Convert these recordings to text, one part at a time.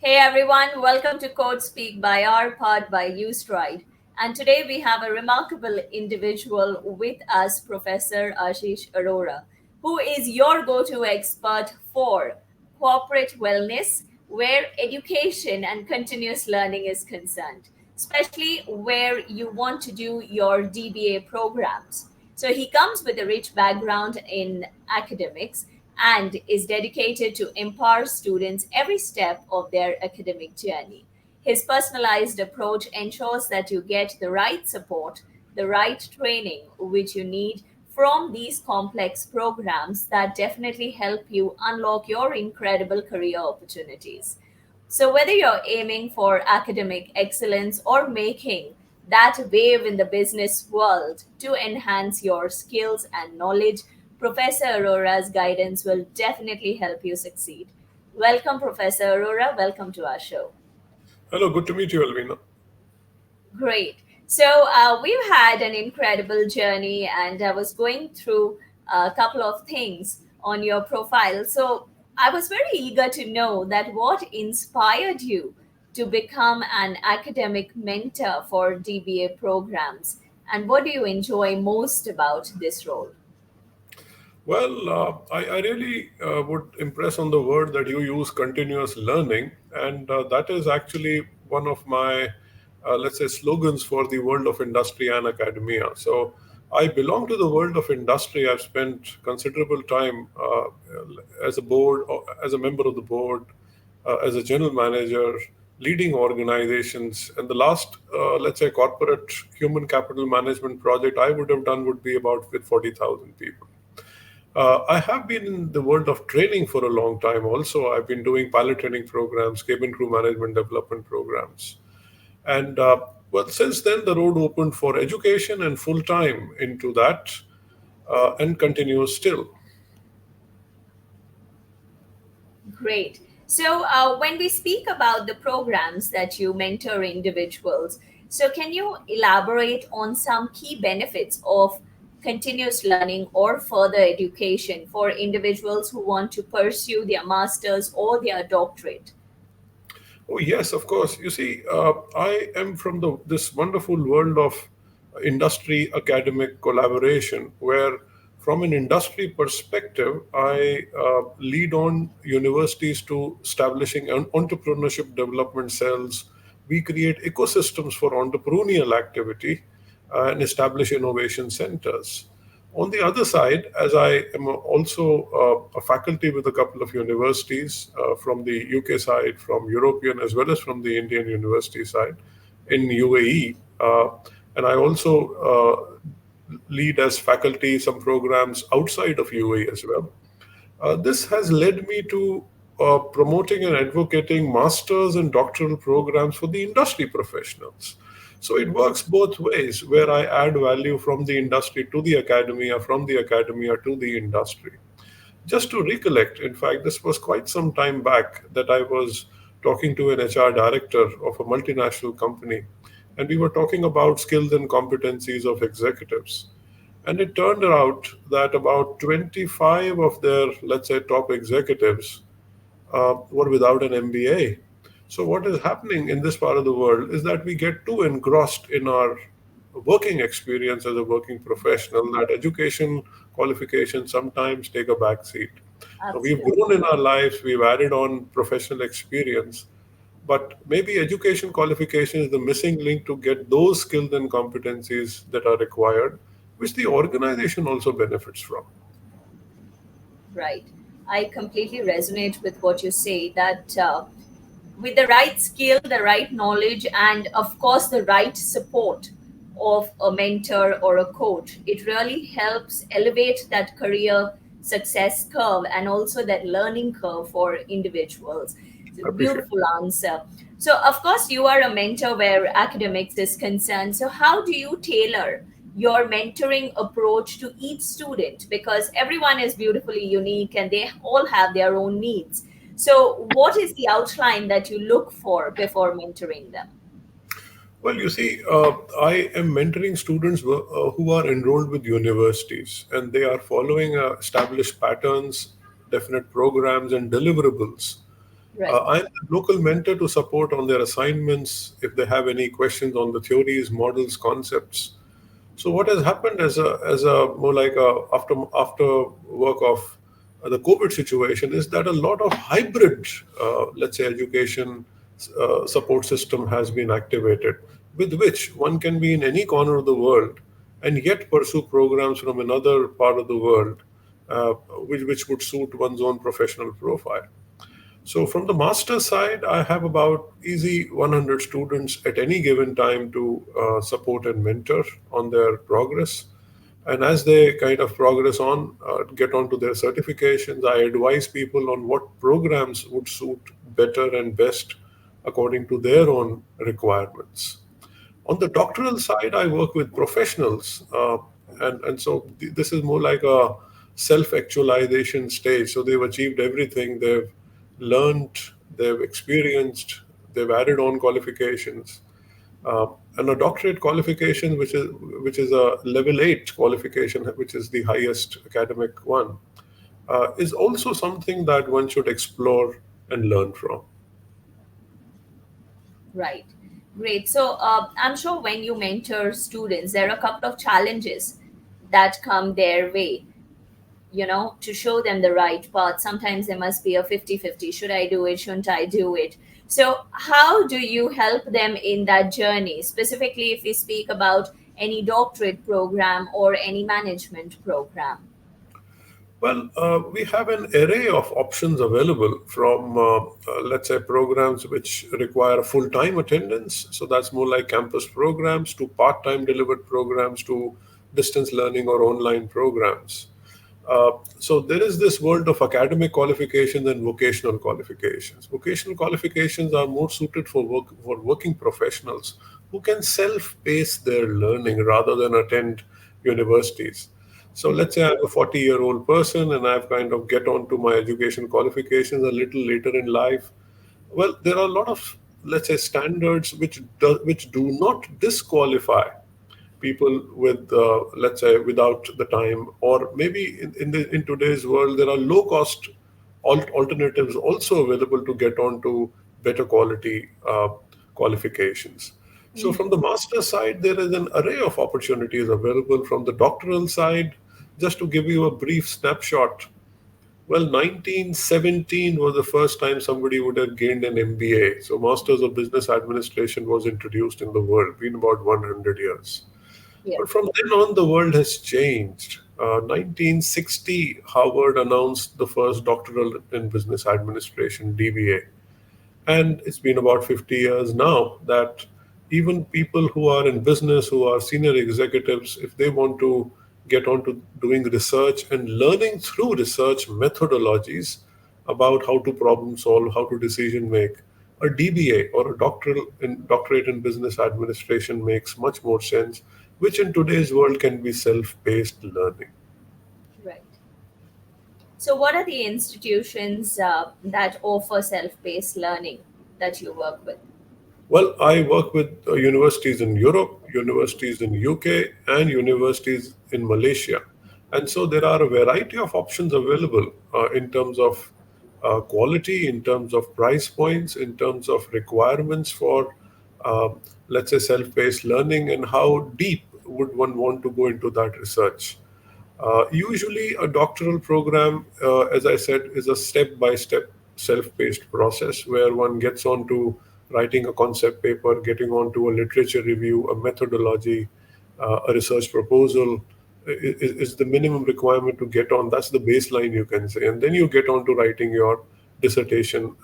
Hey everyone, welcome to Code Speak by our pod by Ustride. And today we have a remarkable individual with us, Professor Ashish Arora, who is your go to expert for corporate wellness, where education and continuous learning is concerned, especially where you want to do your DBA programs. So he comes with a rich background in academics and is dedicated to empower students every step of their academic journey. His personalized approach ensures that you get the right support, the right training which you need from these complex programs that definitely help you unlock your incredible career opportunities. So, whether you're aiming for academic excellence or making that wave in the business world to enhance your skills and knowledge, Professor Aurora's guidance will definitely help you succeed. Welcome, Professor Aurora. Welcome to our show. Hello, good to meet you, Elvina. Great. So, we've had an incredible journey, and I was going through a couple of things on your profile. So, I was very eager to know that what inspired you to become an academic mentor for DBA programs, and what do you enjoy most about this role? I really would impress on the word that you use continuous learning, and that is actually one of my, let's say, slogans for the world of industry and academia. So I belong to the world of industry. I've spent considerable time as a board, as a member of the board, as a general manager, leading organizations. And the last, let's say, corporate human capital management project I would have done would be about with 40,000 people. I have been in the world of training for a long time also. I've been doing pilot training programs, cabin crew management development programs. And since then, the road opened for education and full time into that and continues still. Great. So, when we speak about the programs that you mentor individuals, so can you elaborate on some key benefits of continuous learning or further education for individuals who want to pursue their master's or their doctorate? Oh yes, of course. You see, I am from this wonderful world of industry academic collaboration, where from an industry perspective, I lead on universities to establishing entrepreneurship development cells. We create ecosystems for entrepreneurial activity and establish innovation centers. On the other side, as I am also a faculty with a couple of universities from the UK side, from European as well as from the Indian university side in UAE, and I also lead as faculty some programs outside of UAE as well. This has led me to promoting and advocating masters and doctoral programs for the industry professionals. So it works both ways, where I add value from the industry to the academia, from the academia to the industry. Just to recollect, in fact, this was quite some time back that I was talking to an HR director of a multinational company, and we were talking about skills and competencies of executives. And it turned out that about 25 of their, let's say, top executives were without an MBA. So, what is happening in this part of the world is that we get too engrossed in our working experience as a working professional that education qualifications sometimes take a back seat. Now, we've Absolutely. grown in our lives, we've added on professional experience, but maybe education qualification is the missing link to get those skills and competencies that are required, which the organization also benefits from. Right. I completely resonate with what you say that with the right skill, the right knowledge, and of course, the right support of a mentor or a coach, it really helps elevate that career success curve and also that learning curve for individuals. It's a I appreciate it. beautiful answer. So, of course, you are a mentor where academics is concerned. So, how do you tailor your mentoring approach to each student? Because everyone is beautifully unique and they all have their own needs. So, what is the outline that you look for before mentoring them? Well, you see, I am mentoring students who are enrolled with universities, and they are following established patterns, definite programs, and deliverables. Right. I'm the local mentor to support on their assignments if they have any questions on the theories, models, concepts. So what has happened as a more like a after work of the COVID situation is that a lot of hybrid, let's say, education support system has been activated, with which one can be in any corner of the world and yet pursue programs from another part of the world, uh, which would suit one's own professional profile. So from the master side, I have about easy 100 students at any given time to support and mentor on their progress. And as they kind of progress on, get onto their certifications, I advise people on what programs would suit better and best according to their own requirements. On the doctoral side, I work with professionals, and so this is more like a self-actualization stage. So they've achieved everything, they've learned, they've experienced, they've added on qualifications, uh, and a doctorate qualification, which is a level 8 qualification, which is the highest academic one, is also something that one should explore and learn from. Right. Great. So I'm sure when you mentor students, there are a couple of challenges that come their way, to show them the right path. Sometimes there must be a 50-50. Should I do it? Shouldn't I do it? So, how do you help them in that journey? Specifically, if we speak about any doctorate program or any management program. Well, we have an array of options available from, let's say, programs which require full time attendance. So that's more like campus programs, to part time delivered programs, to distance learning or online programs. So there is this world of academic qualifications and vocational qualifications. Vocational qualifications are more suited for working professionals who can self-pace their learning rather than attend universities. So let's say I'm a 40-year-old person and I've kind of get onto my education qualifications a little later in life. Well, there are a lot of, let's say, standards which do not disqualify people with, let's say, without the time, or maybe in today's world there are low cost alternatives also available to get on to better quality qualifications. So from the master side, there is an array of opportunities available. From the doctoral side, just to give you a brief snapshot, well, 1917 was the first time somebody would have gained an MBA. So Masters of Business Administration was introduced in the world, been about 100 years. Yeah. But from then on, the world has changed. 1960, Harvard announced the first doctoral in business administration, DBA. And it's been about 50 years now that even people who are in business, who are senior executives, if they want to get on to doing research and learning through research methodologies about how to problem solve, how to decision make, a DBA or a doctorate in business administration makes much more sense, which in today's world can be self-paced learning. Right. So, what are the institutions that offer self paced learning that you work with? Well, I work with universities in Europe, universities in UK, and universities in Malaysia. And so there are a variety of options available in terms of quality, in terms of price points, in terms of requirements for, uh, let's say, self paced learning, and how deep would one want to go into that research. Usually, a doctoral program, as I said, is a step by step self paced process where one gets on to writing a concept paper, getting on to a literature review, a methodology, a research proposal is the minimum requirement to get on. That's the baseline, you can say. And then you get on to writing your dissertation,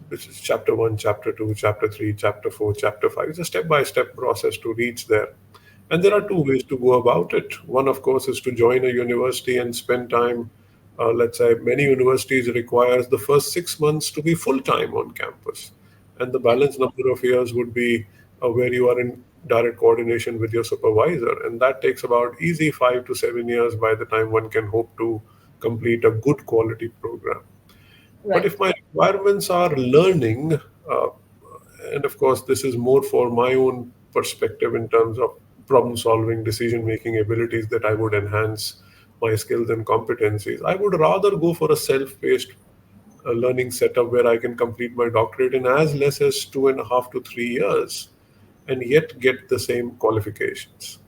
which is chapter 1, chapter 2, chapter 3, chapter 4, chapter 5. It's a step by step process to reach there. And there are two ways to go about it. One, of course, is to join a university and spend time. Let's say many universities requires the first 6 months to be full time on campus, and the Yeah. balance number of years would be where you are in direct coordination with your supervisor, and that takes about easy 5 to 7 years by the time one can hope to complete a good quality program. But Right. if my requirements are learning, and of course, this is more for my own perspective in terms of problem solving, decision making abilities that I would enhance my skills and competencies, I would rather go for a self paced learning setup where I can complete my doctorate in as less as 2.5 to 3 years and yet get the same qualifications.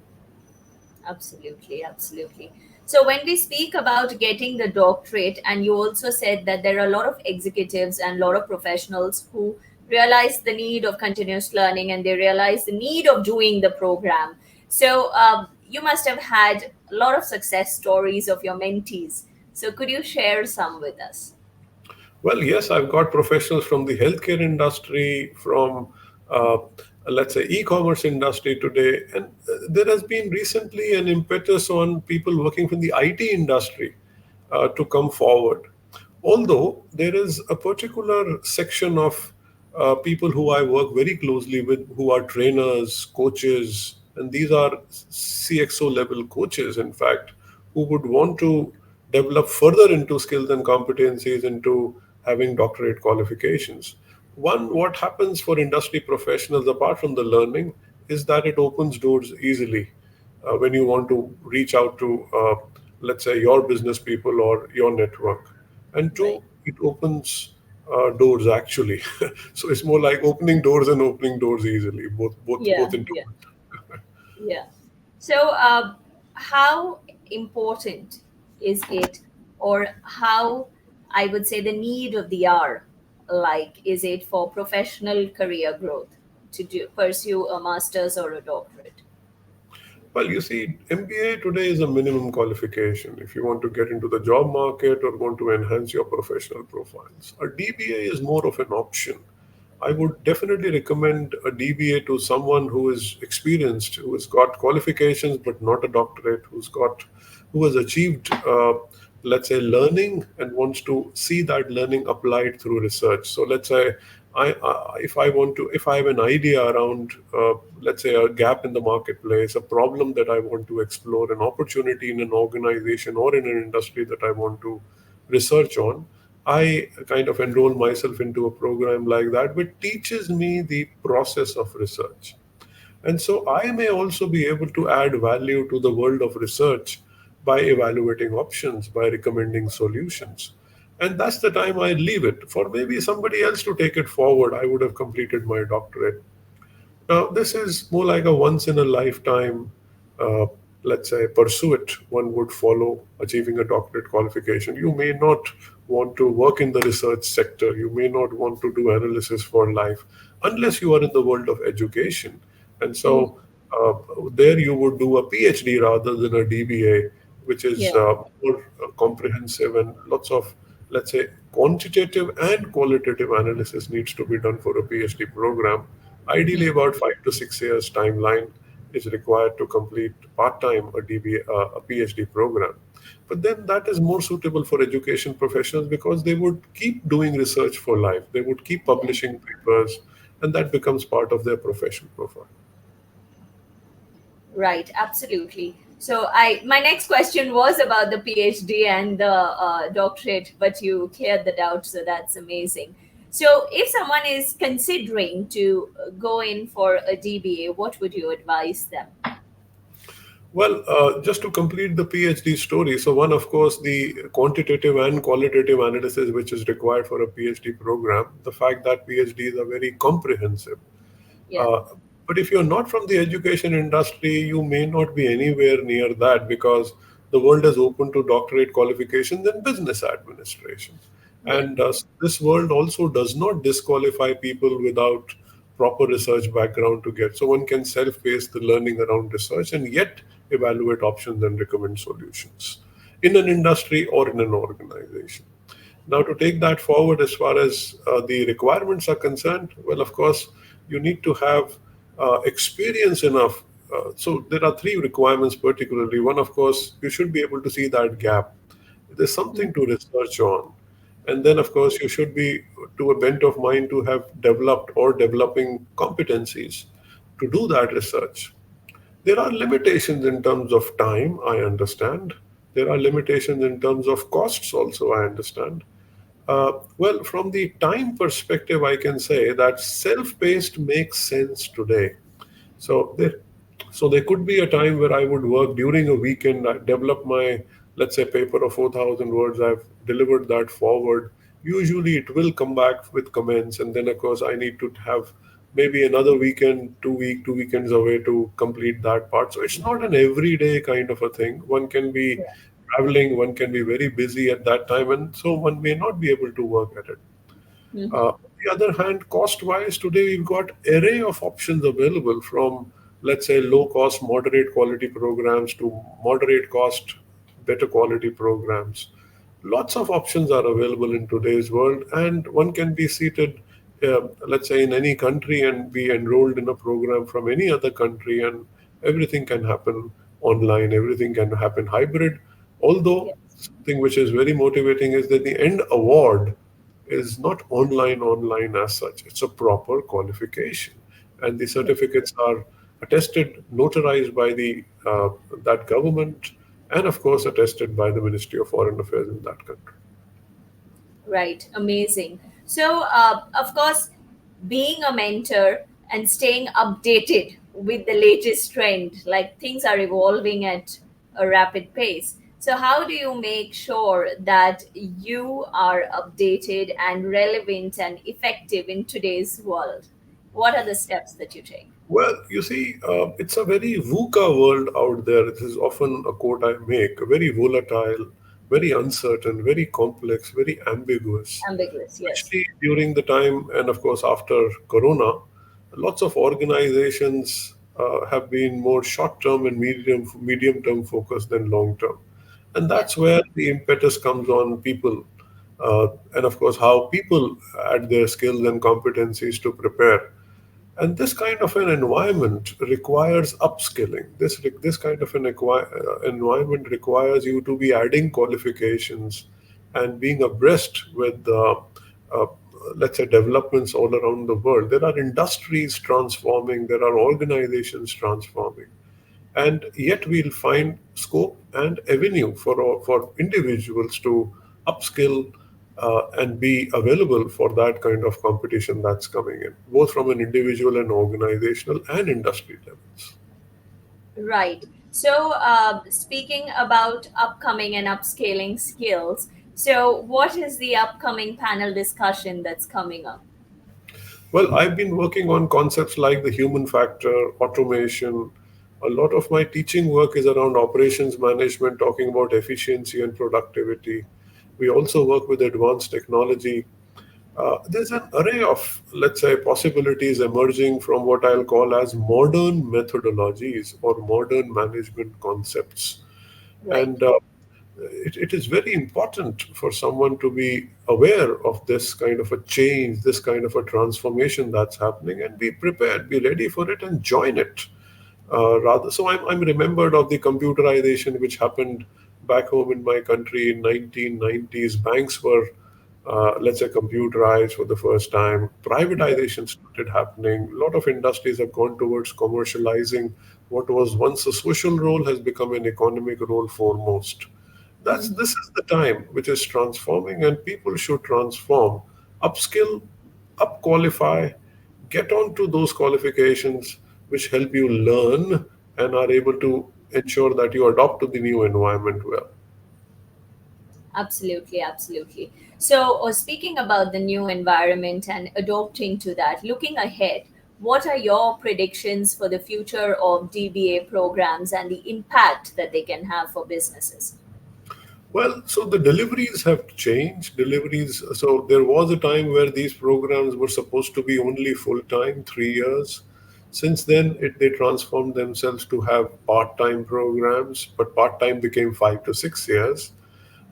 Absolutely, absolutely. So, when we speak about getting the doctorate, and you also said that there are a lot of executives and a lot of professionals who realize the need of continuous learning and they realize the need of doing the program. So, you must have had a lot of success stories of your mentees. So, could you share some with us? Well, yes, I've got professionals from the healthcare industry, from uh, let's say e-commerce industry today, and there has been recently an impetus on people working from the IT industry to come forward. Although there is a particular section of people who I work very closely with, who are trainers, coaches, and these are CXO level coaches, in fact, who would want to develop further into skills and competencies into having doctorate qualifications. One, what happens for industry professionals apart from the learning is that it opens doors easily when you want to reach out to, let's say, your business people or your network. And Right. two, it opens doors actually. So it's more like opening doors and opening doors easily, Yeah, both into. yeah, yeah. So, how important is it, or how I would say the need of the hour, like, is it for professional career growth to pursue a master's or a doctorate? Well, you see, MBA today is a minimum qualification if you want to get into the job market or want to enhance your professional profiles. A DBA is more of an option. I would definitely recommend a DBA to someone who is experienced, who has got qualifications but not a doctorate, who has achieved, let's say, learning and wants to see that learning applied through research. So let's say, if I have an idea around, let's say, a gap in the marketplace, a problem that I want to explore, an opportunity in an organization or in an industry that I want to research on, I kind of enroll myself into a program like that, which teaches me the process of research. And so I may also be able to add value to the world of research by evaluating options, by recommending solutions. And that's the time I leave it. For maybe somebody else to take it forward, I would have completed my doctorate. Now, this is more like a once in a lifetime, uh, let's say, pursuit one would follow achieving a doctorate qualification. You may not want to work in the research sector, you may not want to do analysis for life unless you are in the world of education. And Mhm. so, uh, there you would do a PhD rather than a DBA, which is Yeah. more comprehensive, and lots of, let's say, quantitative and qualitative analysis needs to be done for a PhD program. Ideally, Mhm. about 5 to 6 years timeline is required to complete part-time a DBA, a PhD program. But then that is more suitable for education professionals because they would keep doing research for life. They would keep Yeah. publishing papers, and that becomes part of their professional profile. Right, absolutely. So my next question was about the PhD and the doctorate, but you cleared the doubt, so that's amazing. So if someone is considering to go in for a DBA, what would you advise them? Well, just to complete the PhD story, so one, of course, the quantitative and qualitative analysis which is required for a PhD program, the fact that PhDs are very comprehensive. Yeah. Uh, but if you're not from the education industry, you may not be anywhere near that because the world is open to doctorate qualifications in business administration. Yeah. And this world also does not disqualify people without proper research background to get. So one can self pace the learning around research and yet evaluate options and recommend solutions in an industry or in an organization. Now, to take that forward as far as the requirements are concerned, well, of course, you need to have experience enough. So, there are three requirements particularly. One, of course, you should be able to see that gap. There's Mhm. something to research on. And then, of course, you should be to a bent of mind to have developed or developing competencies to do that research. There are limitations in terms of time, I understand. There are limitations in terms of costs, also, I understand. Well, from the time perspective, I can say that self-paced makes sense today. So there could be a time where I would work during a weekend. I develop my, let's say, paper of 4,000 words. I've delivered that forward, usually it will come back with comments, and then of course I need to have maybe another weekend, 2 weekends away to complete that part. So it's not an everyday kind of a thing. One can be traveling, one can be very busy at that time, and so one may not be able to work at it. On the other hand, cost-wise, today we've got array of options available from, let's say, low-cost, moderate quality programs to moderate cost, better quality programs. Lots of options are available in today's world, and one can be seated, let's say, in any country and be enrolled in a program from any other country, and everything can happen online, everything can happen hybrid. Although, Yes. something which is very motivating is that the end award is not online as such. It's a proper qualification, and the certificates are attested, notarized by the that government, and of course attested by the Ministry of Foreign Affairs in that country. Right, amazing. So, of course, being a mentor and staying updated with the latest trend, like things are evolving at a rapid pace. So, how do you make sure that you are updated and relevant and effective in today's world? What are the steps that you take? Well, you see, it's a very VUCA world out there. This is often a quote I make: very volatile, very uncertain, very complex, very ambiguous. Ambiguous, yes. Especially during the time, and of course after Corona, lots of organizations have been more short-term and medium-term focused than long-term, and Yeah. that's where the impetus comes on people, and of course how people add their skills and competencies to prepare. And this kind of an environment requires upskilling. This kind of an environment requires you to be adding qualifications and being abreast with, uh, let's say, developments all around the world. There are industries transforming, there are organizations transforming, and yet we'll find scope and avenue for individuals to upskill and be available for that kind of competition that's coming in, both from an individual and organizational and industry levels. Right. So, speaking about upcoming and upscaling skills, so what is the upcoming panel discussion that's coming up? Well, I've been working on concepts like the human factor, automation. A lot of my teaching work is around operations management, talking about efficiency and productivity. We also work with advanced technology. There's an array of, let's say, possibilities emerging from what I'll call as modern methodologies or modern management concepts. Right. And it is very important for someone to be aware of this kind of a change, this kind of a transformation that's happening, and be prepared, be ready for it, and join it. I'm remembered of the computerization which happened back home in my country in 1990s. Banks were, let's say, computerized for the first time. Privatization started happening. A lot of industries have gone towards commercializing what was once a social role has become an economic role foremost. This is the time which is transforming, and people should transform, upskill, up qualify, get on to those qualifications which help you learn and are able to ensure that you adopt to the new environment well. Absolutely, absolutely. So, speaking about the new environment and adopting to that, looking ahead, what are your predictions for the future of DBA programs and the impact that they can have for businesses? Well, so the deliveries have changed. Deliveries, so there was a time where these programs were supposed to be only full time, 3 years. Since then, they transformed themselves to have part time programs, but part time became 5 to 6 years.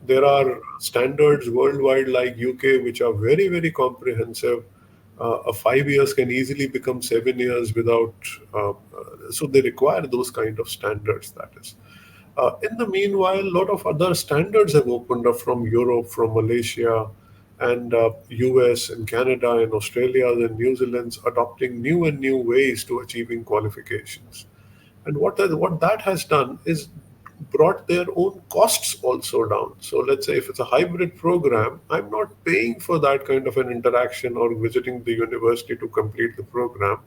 There are standards worldwide like UK, which are very, very comprehensive. A 5 years can easily become 7 years without, so they require those kind of standards, that is. In the meanwhile, a lot of other standards have opened up from Europe, from Malaysia, and US and Canada and Australia and New Zealand's adopting new and new ways to achieving qualifications. And what that has done is brought their own costs also down. So let's say if it's a hybrid program, I'm not paying for that kind of an interaction or visiting the university to complete the program,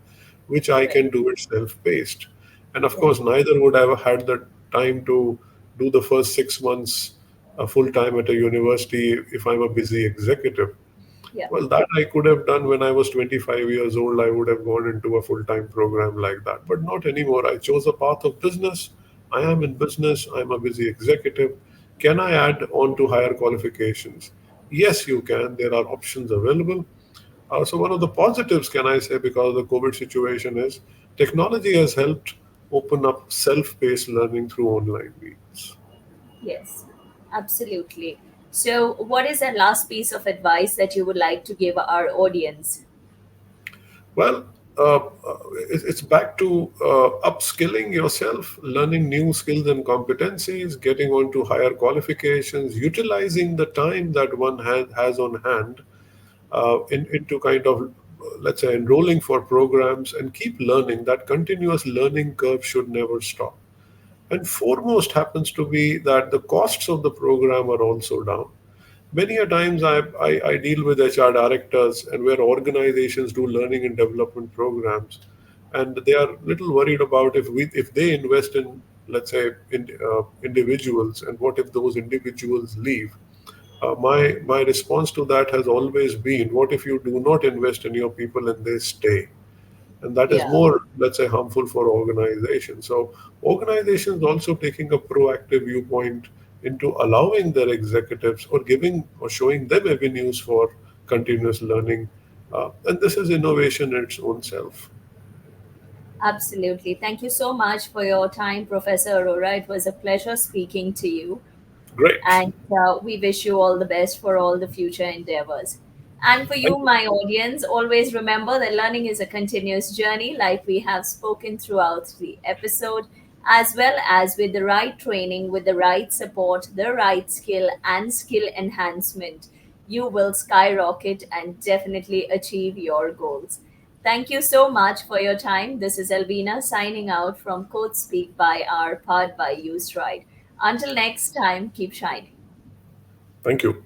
which I Right. can do it self-paced. And of Yeah. course, neither would I have had the time to do the first 6 months, full time at a university if I'm a busy executive. Yeah. Well, that I could have done when I was 25 years old. I would have gone into a full time program like that, but not anymore. I chose a path of business. I am in business. I'm a busy executive. Can I add on to higher qualifications? Yes, you can. There are options available. So, one of the positives, can I say, because of the COVID situation is technology has helped open up self paced learning through online means. Yes, absolutely. So, what is the last piece of advice that you would like to give our audience? Well, it's back to upskilling yourself, learning new skills and competencies, getting on to higher qualifications, utilizing the time that one has on hand into kind of, let's say, enrolling for programs and keep learning. That continuous learning curve should never stop. And foremost happens to be that the costs of the program are also down. Many a times I deal with HR directors and where organizations do learning and development programs, and they are little worried about if they invest in, let's say, individuals, and what if those individuals leave. My response to that has always been, what if you do not invest in your people and they stay? And that is Yeah, more, let's say, harmful for organizations. So organizations also taking a proactive viewpoint into allowing their executives or giving or showing them avenues for continuous learning, and this is innovation in its own self. absolutely. Thank you so much for your time, Professor Arora. It was a pleasure speaking to you. Great. And we wish you all the best for all the future endeavors. And for Thank you, you. my audience, always remember that learning is a continuous journey, like we have spoken throughout the episode, as well as with the right training, with the right support, the right skill, and skill enhancement, you will skyrocket and definitely achieve your goals. Thank you so much for your time. This is Elvina signing out from Code Speak by our Pod by Ustride. Until next time, keep shining. Thank you.